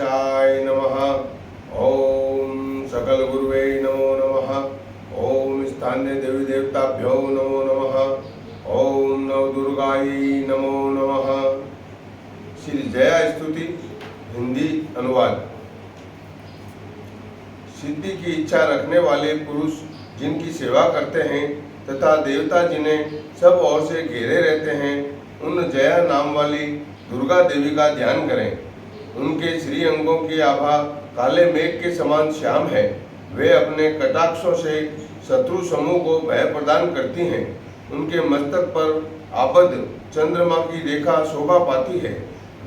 गणेशाय नमः। ओम सकल गुरुवे नमो नमः। ओम स्थान्य देवी देवताभ्यो नमो नमः। ओम नव दुर्गायै नमो नमः। श्री जया स्तुति हिंदी अनुवाद। सिद्धि की इच्छा रखने वाले पुरुष जिनकी सेवा करते हैं तथा देवता जिन्हें सब ओर से घेरे रहते हैं, उन जया नाम वाली दुर्गा देवी का ध्यान करें। उनके श्री अंगों की आभा काले मेघ के समान श्याम है। वे अपने कटाक्षों से शत्रु समूह को भय प्रदान करती हैं। उनके मस्तक पर आबद्ध चंद्रमा की रेखा शोभा पाती है।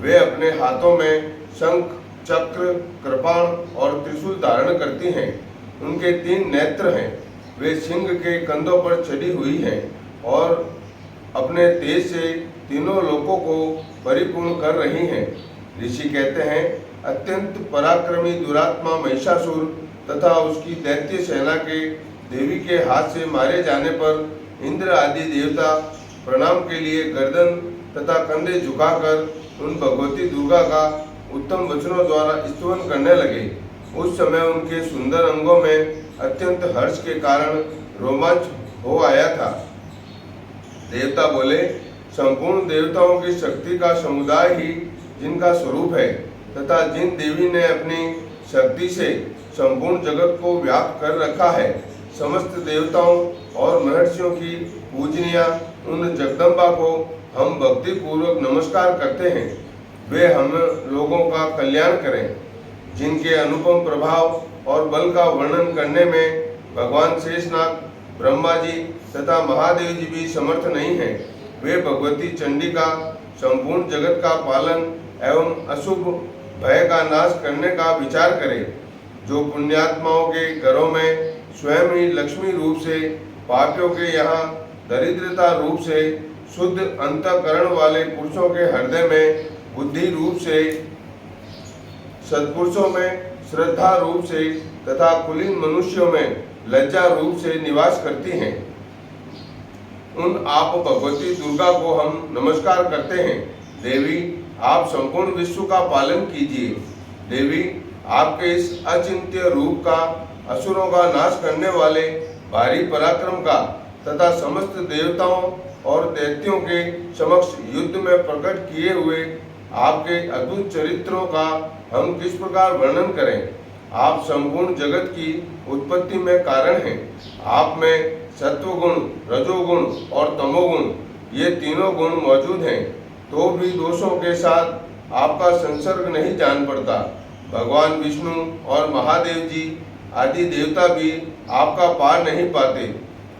वे अपने हाथों में शंख, चक्र, कृपाण और त्रिशूल धारण करती हैं। उनके 3 नेत्र हैं। वे सिंह के कंधों पर चढ़ी हुई हैं और अपने तेज से तीनों लोकों को परिपूर्ण कर रही हैं। ऋषि कहते हैं, अत्यंत पराक्रमी दुरात्मा महिषासुर तथा उसकी दैत्य सेना के देवी के हाथ से मारे जाने पर इंद्र आदि देवता प्रणाम के लिए गर्दन तथा कंधे झुकाकर उन भगवती दुर्गा का उत्तम वचनों द्वारा स्तुति करने लगे। उस समय उनके सुंदर अंगों में अत्यंत हर्ष के कारण रोमांच हो आया था। देवता बोले, संपूर्ण देवताओं की शक्ति का समुदाय ही जिनका स्वरूप है तथा जिन देवी ने अपनी शक्ति से संपूर्ण जगत को व्याप्त कर रखा है, समस्त देवताओं और महर्षियों की पूजनीय उन जगदम्बा को हम भक्ति पूर्वक नमस्कार करते हैं। वे हम लोगों का कल्याण करें। जिनके अनुपम प्रभाव और बल का वर्णन करने में भगवान शेषनाग, ब्रह्मा जी तथा महादेव जी भी समर्थ नहीं हैं। वे भगवती चंडिका संपूर्ण जगत का पालन एवं अशुभ भय का नाश करने का विचार करें। जो पुण्यात्माओं के घरों में स्वयं ही लक्ष्मी रूप से, पापियों के यहाँ दरिद्रता रूप से, शुद्ध अंतःकरण वाले पुरुषों के हृदय में बुद्धि रूप से, सत्पुरुषों में श्रद्धा रूप से तथा कुलीन मनुष्यों में लज्जा रूप से निवास करती हैं, उन आप भगवती दुर्गा को हम नमस्कार करते हैं। देवी, आप संपूर्ण विश्व का पालन कीजिए। देवी, आपके इस अचिंत्य रूप का, असुरों का नाश करने वाले भारी पराक्रम का तथा समस्त देवताओं और दैत्यों के समक्ष युद्ध में प्रकट किए हुए आपके अद्भुत चरित्रों का हम किस प्रकार वर्णन करें। आप संपूर्ण जगत की उत्पत्ति में कारण हैं। आप में सत्वगुण, रजोगुण और तमोगुण, ये तीनों गुण मौजूद हैं, तो भी दोषों के साथ आपका संसर्ग नहीं जान पड़ता। भगवान विष्णु और महादेव जी आदि देवता भी आपका पार नहीं पाते।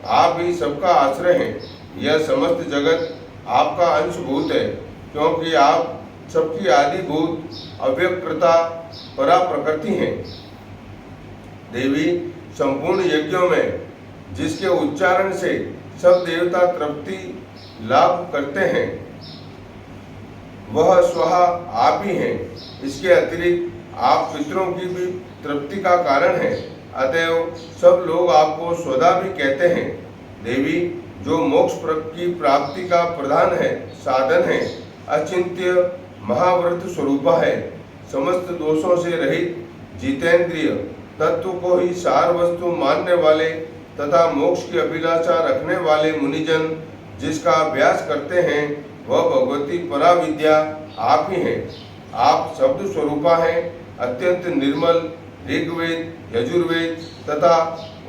आप ही सबका आश्रय हैं। यह समस्त जगत आपका अंशभूत है, क्योंकि आप सबकी आदिभूत अव्यक्तता परा प्रकृति हैं। देवी, संपूर्ण यज्ञों में जिसके उच्चारण से सब देवता तृप्ति लाभ करते हैं, वह स्वः आप ही हैं। इसके अतिरिक्त आप पितरों की भी तृप्ति का कारण हैं। अतएव सब लोग आपको स्वदा भी कहते हैं। देवी, जो मोक्ष की प्राप्ति का प्रधान है, साधन है, अचिंत्य महाव्रत स्वरूपा है, समस्त दोषों से रहित, जितेंद्रिय, तत्व को ही सार वस्तु मानने वाले तथा मोक्ष की अभिलाषा रखने वाले मुनिजन जिसका अभ्यास करते हैं, वह भगवती परा विद्या आप ही हैं। आप शब्द स्वरूपा हैं, अत्यंत निर्मल। ऋग्वेद, यजुर्वेद तथा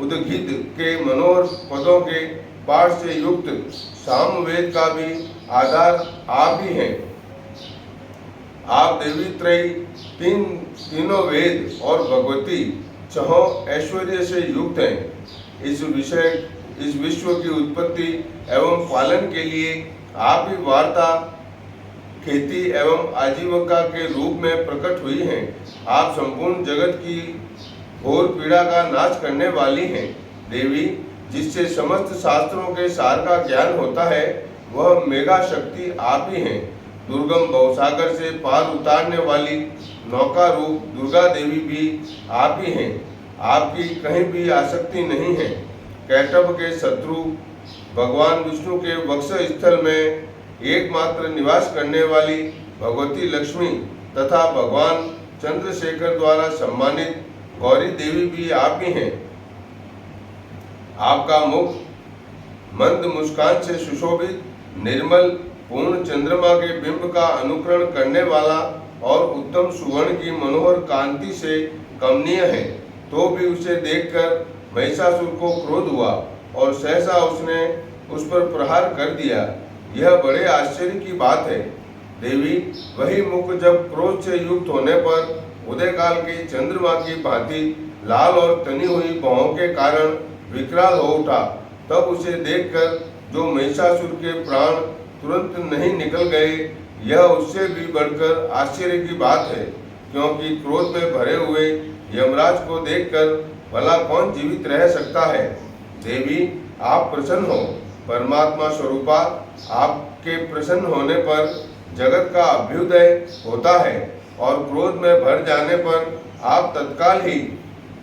उद्गीत के मनोहर पदों के पाठ से युक्त सामवेद का भी आधार आप ही हैं। आप देवी त्रयी, तीनों वेद और भगवती छहों ऐश्वर्य से युक्त हैं। इस विश्व की उत्पत्ति एवं पालन के लिए आप ही वार्ता, खेती एवं आजीविका के रूप में प्रकट हुई हैं। आप संपूर्ण जगत की घोर पीड़ा का नाश करने वाली हैं। देवी, जिससे समस्त शास्त्रों के सार का ज्ञान होता है, वह मेगा शक्ति आप ही हैं। दुर्गम भवसागर से पार उतारने वाली नौका रूप दुर्गा देवी भी आप ही हैं। आपकी कहीं भी आसक्ति नहीं है। कैटभ के शत्रु भगवान विष्णु के वक्ष स्थल में एकमात्र निवास करने वाली भगवती लक्ष्मी तथा भगवान चंद्रशेखर द्वारा सम्मानित गौरी देवी भी आप ही हैं। आपका मुख मंद मुस्कान से सुशोभित, निर्मल, पूर्ण चंद्रमा के बिंब का अनुकरण करने वाला और उत्तम सुवर्ण की मनोहर कांति से कमनीय है। तो भी उसे देखकर महिषासुर को क्रोध हुआ और सहसा उसने उस पर प्रहार कर दिया। यह बड़े आश्चर्य की बात है देवी। वही मुख जब क्रोध से युक्त होने पर उदयकाल के चंद्रमा की भांति लाल और तनी हुई भौहों के कारण विकराल हो उठा, तब उसे देखकर जो महिषासुर के प्राण तुरंत नहीं निकल गए, यह उससे भी बढ़कर आश्चर्य की बात है, क्योंकि क्रोध में भरे हुए यमराज को देखकर भला कौन जीवित रह सकता है। देवी आप प्रसन्न हो। परमात्मा स्वरूपा, आपके प्रसन्न होने पर जगत का अभ्युदय होता है और क्रोध में भर जाने पर आप तत्काल ही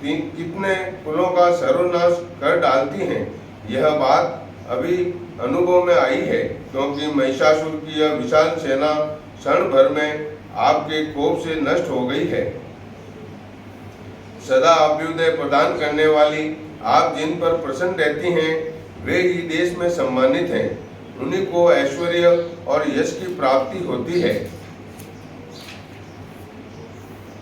कितने कुलों का सर्वनाश कर डालती हैं। यह बात अभी अनुभव में आई है, क्योंकि महिषासुर की यह विशाल सेना क्षण भर में आपके कोप से नष्ट हो गई है। सदा अभ्युदय प्रदान करने वाली आप जिन पर प्रसन्न रहती हैं, वे ही देश में सम्मानित हैं। उन्हीं को ऐश्वर्य और यश की प्राप्ति होती है।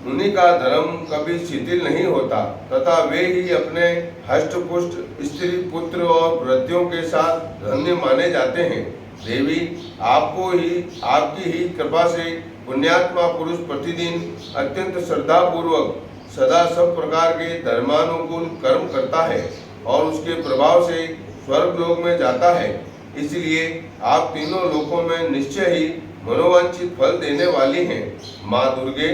उन्हीं का धर्म कभी शिथिल नहीं होता तथा वे ही अपने हष्टपुष्ट स्त्री पुत्र और वृद्धियों के साथ धन्य माने जाते हैं। देवी आपको ही, आपकी ही कृपा से पुण्यात्मा पुरुष प्रतिदिन अत्यंत श्रद्धा पूर्वक सदा सब प्रकार के धर्मानुकूल कर्म करता है और उसके प्रभाव से स्वर्ग लोक में जाता है। इसलिए आप तीनों लोकों में निश्चय ही मनोवांछित फल देने वाली हैं। माँ दुर्गे,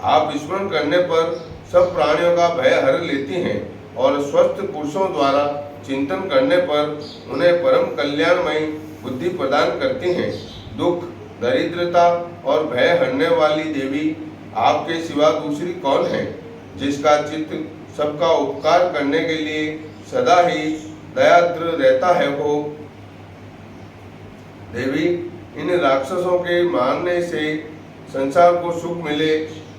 आप स्मरण करने पर सब प्राणियों का भय हर लेती हैं और स्वस्थ पुरुषों द्वारा चिंतन करने पर उन्हें परम कल्याणमयी बुद्धि प्रदान करती हैं। दुख, दरिद्रता और भय हरने वाली देवी, आपके सिवा दूसरी कौन है, जिसका चित्त सबका उपकार करने के लिए सदा ही दयाद्र रहता है। वो देवी, इन राक्षसों के मारने से संसार को सुख मिले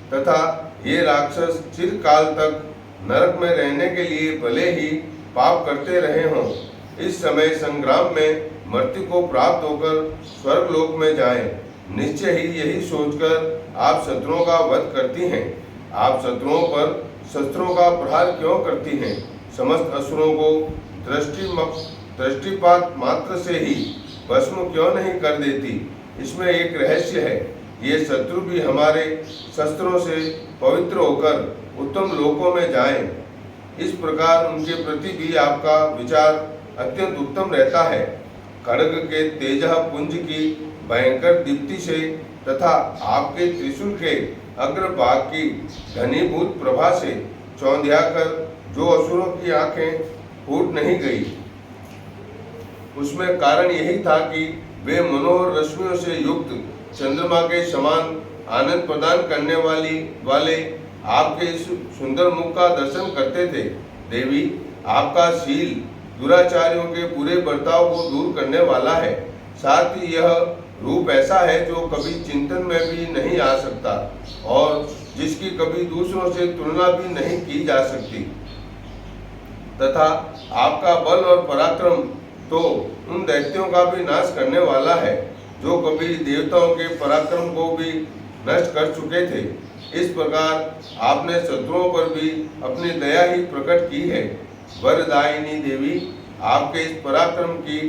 तथा ये राक्षस चिरकाल तक नरक में रहने के लिए भले ही पाप करते रहे हों, इस समय संग्राम में मृत्यु को प्राप्त होकर स्वर्ग लोक में जाएं। निश्चय ही यही सोचकर आप शत्रुओं का वध करती हैं। आप शत्रुओं पर शस्त्रों का प्रहार क्यों करती हैं? समस्त असुरों को दृष्टिपात मात्र से ही भस्म क्यों नहीं कर देती? इसमें एक रहस्य है। ये शत्रु भी हमारे शस्त्रों से पवित्र होकर उत्तम लोकों में जाएं। इस प्रकार उनके प्रति भी आपका विचार अत्यंत उत्तम रहता है। खड्ग के तेजह पुंज की भयंकर दीप्ति से तथा आपके त्रिशूल के अग्रभाग की घनीभूत प्रभा से चौंधियाकर जो असुरों की आंखें फूट नहीं गई, उसमें कारण यही था कि वे मनोहर रश्मियों से युक्त चंद्रमा के समान आनंद प्रदान करने वाले आपके इस सुंदर मुख का दर्शन करते थे। देवी, आपका शील दुराचारियों के बुरे बर्ताव को दूर करने वाला है। साथ ही यह रूप ऐसा है जो कभी चिंतन में भी नहीं आ सकता और जिसकी कभी दूसरों से तुलना भी नहीं की जा सकती, तथा आपका बल और पराक्रम तो उन दैत्यों का भी नाश करने वाला है जो कभी देवताओं के पराक्रम को भी नष्ट कर चुके थे। इस प्रकार आपने शत्रुओं पर भी अपनी दया ही प्रकट की है। वरदायिनी देवी, आपके इस पराक्रम की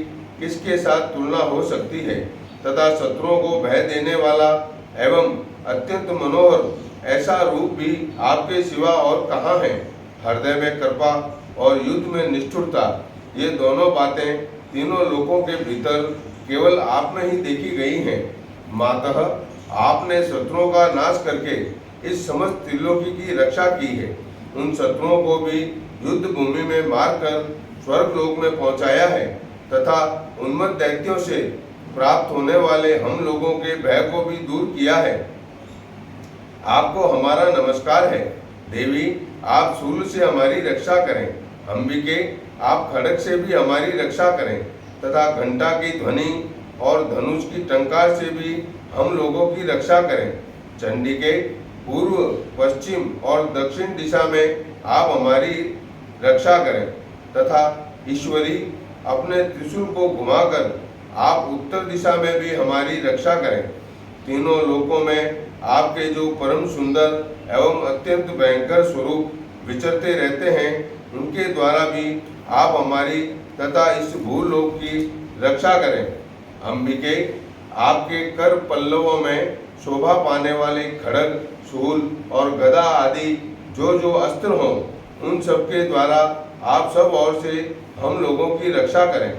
किसके साथ तुलना हो सकती है तथा शत्रुओं को भय देने वाला एवं अत्यंत मनोहर ऐसा रूप भी आपके सिवा और कहाँ है? हृदय में कृपा और युद्ध में निष्ठुरता, ये दोनों बातें तीनों लोकों के भीतर केवल आप में ही देखी गई हैं। मातः, आपने शत्रुओं का नाश करके इस समस्त त्रिलोकी की रक्षा की है। उन शत्रुओं को भी युद्ध भूमि में मारकर स्वर्ग लोक में पहुंचाया है तथा उन्मत्त दैत्यों से प्राप्त होने वाले हम लोगों के भय को भी दूर किया है। आपको हमारा नमस्कार है। देवी, आप शूल से हमारी रक्षा करें। अंबिके, आप खड्ग से भी हमारी रक्षा करें तथा घंटा की ध्वनि और धनुष की टंकार से भी हम लोगों की रक्षा करें। चंडिके, पूर्व पश्चिम और दक्षिण दिशा में आप हमारी रक्षा करें, तथा ईश्वरी अपने त्रिशूल को घुमाकर आप उत्तर दिशा में भी हमारी रक्षा करें। तीनों लोकों में आपके जो परम सुंदर एवं अत्यंत भयंकर स्वरूप विचरते रहते हैं, उनके द्वारा भी आप हमारी तथा इस भूलोक की रक्षा करें। अंबिके, आपके कर पल्लवों में शोभा पाने वाले खड्ग, शूल और गदा आदि जो जो अस्त्र हों, उन सब के द्वारा आप सब ओर से हम लोगों की रक्षा करें।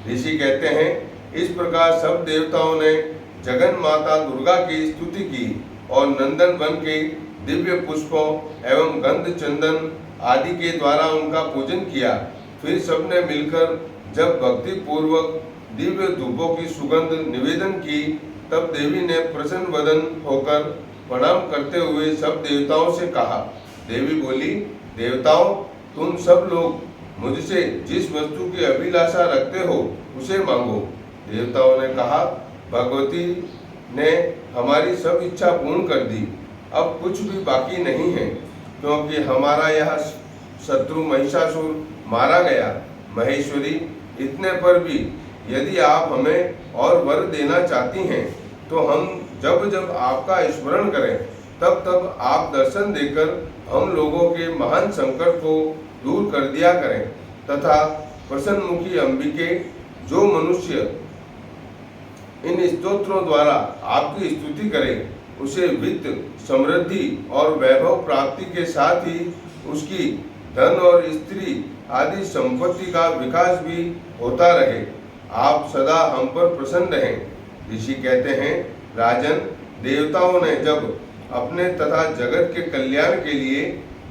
ऋषि कहते हैं, इस प्रकार सब देवताओं ने जगन माता दुर्गा की स्तुति की और नंदन वन के दिव्य पुष्पों एवं गंध चंदन आदि के द्वारा उनका पूजन किया। फिर सबने मिलकर जब भक्ति पूर्वक दिव्य धूपों की सुगंध निवेदन की, तब देवी ने प्रसन्न वदन होकर प्रणाम करते हुए सब देवताओं से कहा। देवी बोली, देवताओं, तुम सब लोग मुझसे जिस वस्तु की अभिलाषा रखते हो उसे मांगो। देवताओं ने कहा, भगवती ने हमारी सब इच्छा पूर्ण कर दी, अब कुछ भी बाकी नहीं है, क्योंकि हमारा यह शत्रु महिषासुर मारा गया। महेश्वरी, इतने पर भी यदि आप हमें और वर देना चाहती हैं, तो हम जब जब आपका स्मरण करें, तब तब आप दर्शन देकर हम लोगों के महान संकट को दूर कर दिया करें, तथा प्रसन्नमुखी अंबिके, जो मनुष्य इन स्तोत्रों द्वारा आपकी स्तुति करे, उसे वित्त, समृद्धि और वैभव प्राप्ति के साथ ही उसकी धन और स्त्री आदि संपत्ति का विकास भी होता रहे। आप सदा हम पर प्रसन्न रहें। ऋषि कहते हैं, राजन, देवताओं ने जब अपने तथा जगत के कल्याण के लिए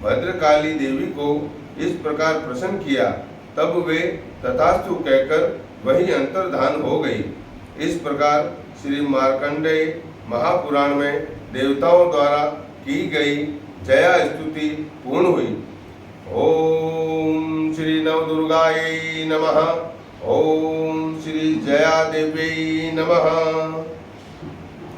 भद्रकाली देवी को इस प्रकार प्रसन्न किया, तब वे तथास्तु कहकर वही अंतर्धान हो गई। इस प्रकार श्री मार्कंडेय महापुराण में देवताओं द्वारा की गई जया स्तुति पूर्ण हुई। ओम श्री नवदुर्गायै नमः। ओम श्री जया देव्यै नमः।